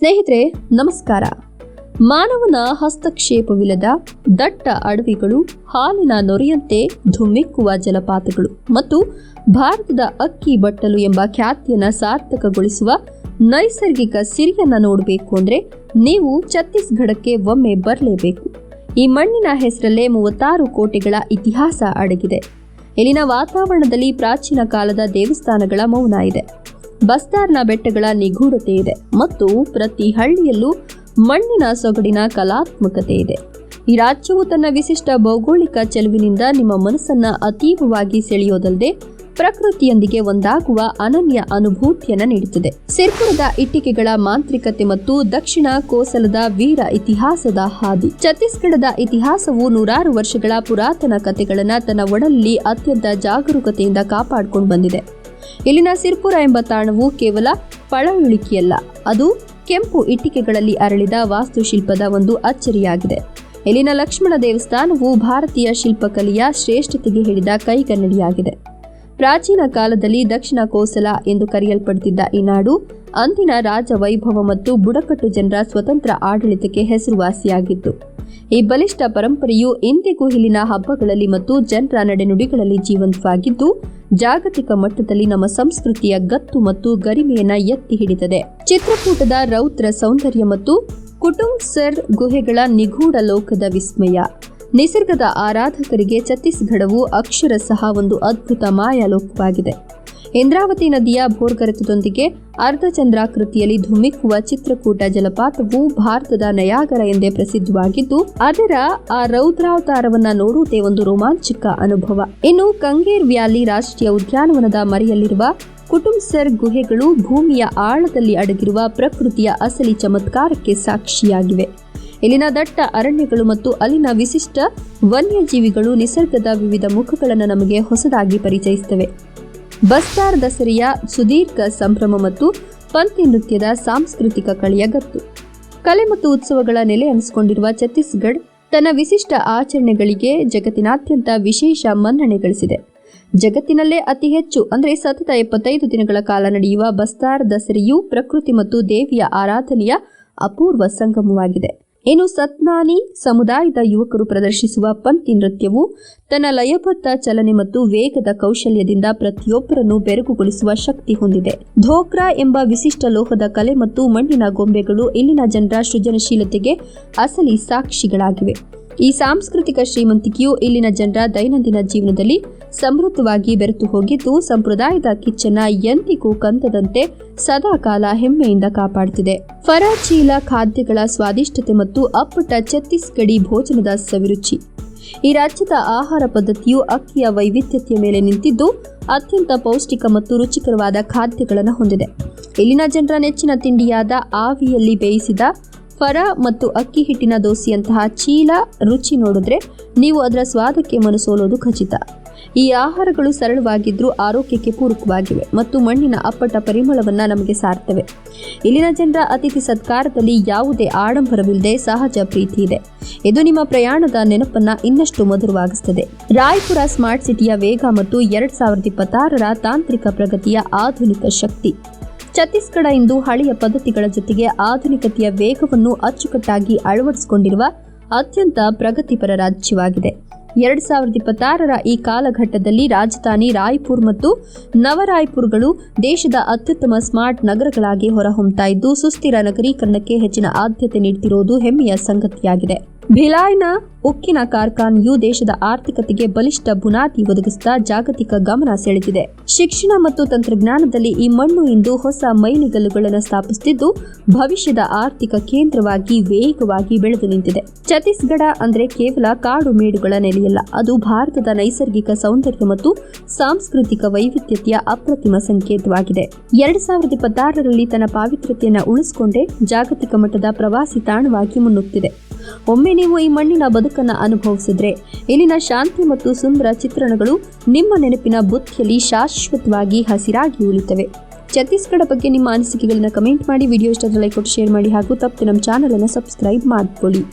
ಸ್ನೇಹಿತರೆ ನಮಸ್ಕಾರ. ಮಾನವನ ಹಸ್ತಕ್ಷೇಪವಿಲ್ಲದ ದಟ್ಟ ಅಡವಿಗಳು, ಹಾಲಿನ ನೊರೆಯಂತೆ ಧುಮ್ಮಿಕ್ಕುವ ಜಲಪಾತಗಳು ಮತ್ತು ಭಾರತದ ಅಕ್ಕಿ ಬಟ್ಟಲು ಎಂಬ ಖ್ಯಾತಿಯನ್ನು ಸಾರ್ಥಕಗೊಳಿಸುವ ನೈಸರ್ಗಿಕ ಸಿರಿಯನ್ನು ನೋಡಬೇಕು ಅಂದರೆ ನೀವು ಛತ್ತೀಸ್ಗಢಕ್ಕೆ ಒಮ್ಮೆ ಬರಲೇಬೇಕು. ಈ ಮಣ್ಣಿನ ಹೆಸರಲ್ಲೇ 36 ಕೋಟೆಗಳ ಇತಿಹಾಸ ಅಡಗಿದೆ. ಇಲ್ಲಿನ ವಾತಾವರಣದಲ್ಲಿ ಪ್ರಾಚೀನ ಕಾಲದ ದೇವಸ್ಥಾನಗಳ ಮೌನ ಇದೆ. ಬಸ್ತಾರ್ನ ಬೆಟ್ಟಗಳ ನಿಗೂಢತೆ ಇದೆ ಮತ್ತು ಪ್ರತಿ ಹಳ್ಳಿಯಲ್ಲೂ ಮಣ್ಣಿನ ಸೊಗಡಿನ ಕಲಾತ್ಮಕತೆ ಇದೆ. ಈ ರಾಜ್ಯವು ತನ್ನ ವಿಶಿಷ್ಟ ಭೌಗೋಳಿಕ ಚೆಲುವಿನಿಂದ ನಿಮ್ಮ ಮನಸ್ಸನ್ನ ಅತೀವವಾಗಿ ಸೆಳೆಯೋದಲ್ಲದೆ ಪ್ರಕೃತಿಯೊಂದಿಗೆ ಒಂದಾಗುವ ಅನನ್ಯ ಅನುಭೂತಿಯನ್ನು ನೀಡುತ್ತದೆ. ಸಿರ್ಪುರದ ಇಟ್ಟಿಗೆಗಳ ಮಾಂತ್ರಿಕತೆ ಮತ್ತು ದಕ್ಷಿಣ ಕೋಸಲದ ವೀರ ಇತಿಹಾಸದ ಹಾದಿ. ಛತ್ತೀಸ್ಗಢದ ಇತಿಹಾಸವು 100 ವರ್ಷಗಳ ಪುರಾತನ ಕಥೆಗಳನ್ನು ತನ್ನ ಒಡಲಲ್ಲಿ ಅತ್ಯಂತ ಜಾಗರೂಕತೆಯಿಂದ ಕಾಪಾಡಿಕೊಂಡು ಬಂದಿದೆ. ಇಲ್ಲಿನ ಸಿರ್ಪುರ ಎಂಬ ತಾಣವು ಕೇವಲ ಪಳಯುಳಿಕೆಯಲ್ಲ, ಅದು ಕೆಂಪು ಇಟ್ಟಿಗೆಗಳಲ್ಲಿ ಅರಳಿದ ವಾಸ್ತುಶಿಲ್ಪದ ಒಂದು ಅಚ್ಚರಿಯಾಗಿದೆ. ಇಲ್ಲಿನ ಲಕ್ಷ್ಮಣ ದೇವಸ್ಥಾನವು ಭಾರತೀಯ ಶಿಲ್ಪಕಲೆಯ ಶ್ರೇಷ್ಠತೆಗೆ ಹಿಡಿದ ಕೈಗನ್ನಡಿಯಾಗಿದೆ. ಪ್ರಾಚೀನ ಕಾಲದಲ್ಲಿ ದಕ್ಷಿಣ ಕೋಸಲ ಎಂದು ಕರೆಯಲ್ಪಡುತ್ತಿದ್ದ ಈ ನಾಡು ಅಂದಿನ ರಾಜ ವೈಭವ ಮತ್ತು ಬುಡಕಟ್ಟು ಜನರ ಸ್ವತಂತ್ರ ಆಡಳಿತಕ್ಕೆ ಹೆಸರುವಾಸಿಯಾಗಿತ್ತು. ಈ ಬಲಿಷ್ಠ ಪರಂಪರೆಯು ಇಂದಿಗೂ ಇಲ್ಲಿನ ಹಬ್ಬಗಳಲ್ಲಿ ಮತ್ತು ಜನರ ನಡೆನುಡಿಗಳಲ್ಲಿ ಜೀವಂತವಾಗಿದ್ದು, ಜಾಗತಿಕ ಮಟ್ಟದಲ್ಲಿ ನಮ್ಮ ಸಂಸ್ಕೃತಿಯ ಗತ್ತು ಮತ್ತು ಗರಿಮೆಯನ್ನ ಎತ್ತಿ ಹಿಡಿತದೆ. ಚಿತ್ರಕೂಟದ ರೌದ್ರ ಸೌಂದರ್ಯ ಮತ್ತು ಕುಟುಂಬ್ಸರ್ ಗುಹೆಗಳ ನಿಗೂಢ ಲೋಕದ ವಿಸ್ಮಯ. ನಿಸರ್ಗದ ಆರಾಧಕರಿಗೆ ಛತ್ತೀಸ್ಗಢವು ಅಕ್ಷರಶಃ ಒಂದು ಅದ್ಭುತ ಮಾಯಾಲೋಕವಾಗಿದೆ. ಇಂದ್ರಾವತಿ ನದಿಯ ಭೋರ್ಗರೆತದೊಂದಿಗೆ ಅರ್ಧಚಂದ್ರಾಕೃತಿಯಲ್ಲಿ ಧುಮ್ಮಿಕ್ಕುವ ಚಿತ್ರಕೂಟ ಜಲಪಾತವು ಭಾರತದ ನಯಾಗರ ಎಂದೇ ಪ್ರಸಿದ್ಧವಾಗಿದ್ದು, ಅದರ ಆ ರೌದ್ರಾವತಾರವನ್ನ ನೋಡುವುದೇ ಒಂದು ರೋಮಾಂಚಕ ಅನುಭವ. ಇನ್ನು ಕಂಗೇರ್ ವ್ಯಾಲಿ ರಾಷ್ಟ್ರೀಯ ಉದ್ಯಾನವನದ ಮರೆಯಲ್ಲಿರುವ ಕುಟುಂಬ್ಸರ್ ಗುಹೆಗಳು ಭೂಮಿಯ ಆಳದಲ್ಲಿ ಅಡಗಿರುವ ಪ್ರಕೃತಿಯ ಅಸಲಿ ಚಮತ್ಕಾರಕ್ಕೆ ಸಾಕ್ಷಿಯಾಗಿವೆ. ಇಲ್ಲಿನ ದಟ್ಟ ಅರಣ್ಯಗಳು ಮತ್ತು ಅಲ್ಲಿನ ವಿಶಿಷ್ಟ ವನ್ಯಜೀವಿಗಳು ನಿಸರ್ಗದ ವಿವಿಧ ಮುಖಗಳನ್ನು ನಮಗೆ ಹೊಸದಾಗಿ ಪರಿಚಯಿಸುತ್ತವೆ. ಬಸ್ತಾರ್ ದಸರೆಯ ಸುದೀರ್ಘ ಸಂಭ್ರಮ ಮತ್ತು ಪಂಥಿ ನೃತ್ಯದ ಸಾಂಸ್ಕೃತಿಕ ಕಳೆಯ ಗತ್ತು. ಕಲೆ ಮತ್ತು ಉತ್ಸವಗಳ ನೆಲೆ ಅನಿಸಿಕೊಂಡಿರುವ ಛತ್ತೀಸ್ಗಢ ತನ್ನ ವಿಶಿಷ್ಟ ಆಚರಣೆಗಳಿಗೆ ಜಗತ್ತಿನಾದ್ಯಂತ ವಿಶೇಷ ಮನ್ನಣೆ ಗಳಿಸಿದೆ. ಜಗತ್ತಿನಲ್ಲೇ ಅತಿ ಹೆಚ್ಚು ಅಂದರೆ ಸತತ 75 ದಿನಗಳ ಕಾಲ ನಡೆಯುವ ಬಸ್ತಾರ್ ದಸರೆಯು ಪ್ರಕೃತಿ ಮತ್ತು ದೇವಿಯ ಆರಾಧನೆಯ ಅಪೂರ್ವ ಸಂಗಮವಾಗಿದೆ. ಇನ್ನು ಸತ್ನಾನಿ ಸಮುದಾಯದ ಯುವಕರು ಪ್ರದರ್ಶಿಸುವ ಪಂಥಿ ನೃತ್ಯವು ತನ್ನ ಲಯಬದ್ಧ ಚಲನೆ ಮತ್ತು ವೇಗದ ಕೌಶಲ್ಯದಿಂದ ಪ್ರತಿಯೊಬ್ಬರನ್ನು ಬೆರಗುಗೊಳಿಸುವ ಶಕ್ತಿ ಹೊಂದಿದೆ. ಧೋಕ್ರಾ ಎಂಬ ವಿಶಿಷ್ಟ ಲೋಹದ ಕಲೆ ಮತ್ತು ಮಣ್ಣಿನ ಗೊಂಬೆಗಳು ಇಲ್ಲಿನ ಜನರ ಸೃಜನಶೀಲತೆಗೆ ಅಸಲಿ ಸಾಕ್ಷಿಗಳಾಗಿವೆ. ಈ ಸಾಂಸ್ಕೃತಿಕ ಶ್ರೀಮಂತಿಕೆಯು ಇಲ್ಲಿನ ಜನರ ದೈನಂದಿನ ಜೀವನದಲ್ಲಿ ಸಮೃದ್ಧವಾಗಿ ಬೆರೆತು ಹೋಗಿದ್ದು, ಸಂಪ್ರದಾಯದ ಕಿಚ್ಚನ್ನ ಎಂದಿಗೂ ಕಂದದಂತೆ ಸದಾಕಾಲ ಹೆಮ್ಮೆಯಿಂದ ಕಾಪಾಡುತ್ತಿದೆ. ಫರಾಚೀಲ ಖಾದ್ಯಗಳ ಸ್ವಾದಿಷ್ಟತೆ ಮತ್ತು ಅಪ್ಪಟ ಛತ್ತೀಸ್ಗಢಿ ಭೋಜನದ ಸವಿರುಚಿ. ಈ ರಾಜ್ಯದ ಆಹಾರ ಪದ್ಧತಿಯು ಅಕ್ಕಿಯ ವೈವಿಧ್ಯತೆಯ ಮೇಲೆ ನಿಂತಿದ್ದು, ಅತ್ಯಂತ ಪೌಷ್ಟಿಕ ಮತ್ತು ರುಚಿಕರವಾದ ಖಾದ್ಯಗಳನ್ನು ಹೊಂದಿದೆ. ಇಲ್ಲಿನ ಜನರ ನೆಚ್ಚಿನ ತಿಂಡಿಯಾದ ಆವಿಯಲ್ಲಿ ಬೇಯಿಸಿದ ಫರ ಮತ್ತು ಅಕ್ಕಿ ಹಿಟ್ಟಿನ ದೋಸೆಯಂತಹ ಚೀಲ ರುಚಿ ನೋಡಿದ್ರೆ ನೀವು ಅದರ ಸ್ವಾದಕ್ಕೆ ಮನಸೋಲೋದು ಖಚಿತ. ಈ ಆಹಾರಗಳು ಸರಳವಾಗಿದ್ರೂ ಆರೋಗ್ಯಕ್ಕೆ ಪೂರಕವಾಗಿವೆ ಮತ್ತು ಮಣ್ಣಿನ ಅಪ್ಪಟ ಪರಿಮಳವನ್ನ ನಮಗೆ ಸಾರ್ತವೆ. ಇಲ್ಲಿನ ಜನರ ಅತಿಥಿ ಸತ್ಕಾರದಲ್ಲಿ ಯಾವುದೇ ಆಡಂಬರವಿಲ್ಲದೆ ಸಹಜ ಪ್ರೀತಿ ಇದೆ. ಇದು ನಿಮ್ಮ ಪ್ರಯಾಣದ ನೆನಪನ್ನ ಇನ್ನಷ್ಟು ಮಧುರವಾಗಿಸುತ್ತದೆ. ರಾಯ್ಪುರ ಸ್ಮಾರ್ಟ್ ಸಿಟಿಯ ವೇಗ ಮತ್ತು 2026ರ ತಾಂತ್ರಿಕ ಪ್ರಗತಿಯ ಆಧುನಿಕ ಶಕ್ತಿ. ಛತ್ತೀಸ್ಗಢ ಇಂದು ಹಳೆಯ ಪದ್ಧತಿಗಳ ಜೊತೆಗೆ ಆಧುನಿಕತೆಯ ವೇಗವನ್ನು ಅಚ್ಚುಕಟ್ಟಾಗಿ ಅಳವಡಿಸಿಕೊಂಡಿರುವ ಅತ್ಯಂತ ಪ್ರಗತಿಪರ ರಾಜ್ಯವಾಗಿದೆ. 2026ರ ಈ ಕಾಲಘಟ್ಟದಲ್ಲಿ ರಾಜಧಾನಿ ರಾಯ್ಪುರ್ ಮತ್ತು ನವರಾಯ್ಪುರ್ಗಳು ದೇಶದ ಅತ್ಯುತ್ತಮ ಸ್ಮಾರ್ಟ್ ನಗರಗಳಾಗಿ ಹೊರಹೊಮ್ಮುತ್ತಾ ಇದ್ದು, ಸುಸ್ಥಿರ ನಗರೀಕರಣಕ್ಕೆ ಹೆಚ್ಚಿನ ಆದ್ಯತೆ ನೀಡುತ್ತಿರುವುದು ಹೆಮ್ಮೆಯ ಸಂಗತಿಯಾಗಿದೆ. ಭಿಲಾಯ್ನ ಉಕ್ಕಿನ ಕಾರ್ಖಾನೆಯು ದೇಶದ ಆರ್ಥಿಕತೆಗೆ ಬಲಿಷ್ಠ ಬುನಾದಿ ಒದಗಿಸುತ್ತಾ ಜಾಗತಿಕ ಗಮನ ಸೆಳೆದಿದೆ. ಶಿಕ್ಷಣ ಮತ್ತು ತಂತ್ರಜ್ಞಾನದಲ್ಲಿ ಈ ಮಣ್ಣು ಇಂದು ಹೊಸ ಮೈಲಿಗಲ್ಲುಗಳನ್ನು ಸ್ಥಾಪಿಸುತ್ತಿದ್ದು, ಭವಿಷ್ಯದ ಆರ್ಥಿಕ ಕೇಂದ್ರವಾಗಿ ವೇಗವಾಗಿ ಬೆಳೆದು ನಿಂತಿದೆ. ಛತ್ತೀಸ್ಗಢ ಅಂದರೆ ಕೇವಲ ಕಾಡು ಮೇಡುಗಳ ನೆಲೆಯಲ್ಲ, ಅದು ಭಾರತದ ನೈಸರ್ಗಿಕ ಸೌಂದರ್ಯ ಮತ್ತು ಸಾಂಸ್ಕೃತಿಕ ವೈವಿಧ್ಯತೆಯ ಅಪ್ರತಿಮ ಸಂಕೇತವಾಗಿದೆ. 2026ರಲ್ಲಿ ತನ್ನ ಪಾವಿತ್ರ್ಯತೆಯನ್ನು ಉಳಿಸಿಕೊಂಡೇ ಜಾಗತಿಕ ಮಟ್ಟದ ಪ್ರವಾಸಿ ತಾಣವಾಗಿ ಮುನ್ನುಗ್ತಿದೆ. ಒಮ್ಮೆ ನೀವು ಈ ಮಣ್ಣಿನ ಬದುಕನ್ನು ಅನುಭವಿಸಿದ್ರೆ ಇಲ್ಲಿನ ಶಾಂತಿ ಮತ್ತು ಸುಂದರ ಚಿತ್ರಣಗಳು ನಿಮ್ಮ ನೆನಪಿನ ಬುತ್ತಿಯಲ್ಲಿ ಶಾಶ್ವತವಾಗಿ ಹಸಿರಾಗಿ ಉಳಿತವೆ. ಛತ್ತೀಸ್ಗಢ ಬಗ್ಗೆ ನಿಮ್ಮ ಅನಿಸಿಕೆಗಳನ್ನು ಕಮೆಂಟ್ ಮಾಡಿ, ವಿಡಿಯೋ ಇಷ್ಟ ಲೈಕ್ ಕೊಟ್ಟು ಶೇರ್ ಮಾಡಿ ಹಾಗೂ ತಪ್ಪದೆ ನಮ್ಮ ಚಾನಲ್ ಅನ್ನು ಸಬ್ಸ್ಕ್ರೈಬ್ ಮಾಡಿಕೊಳ್ಳಿ.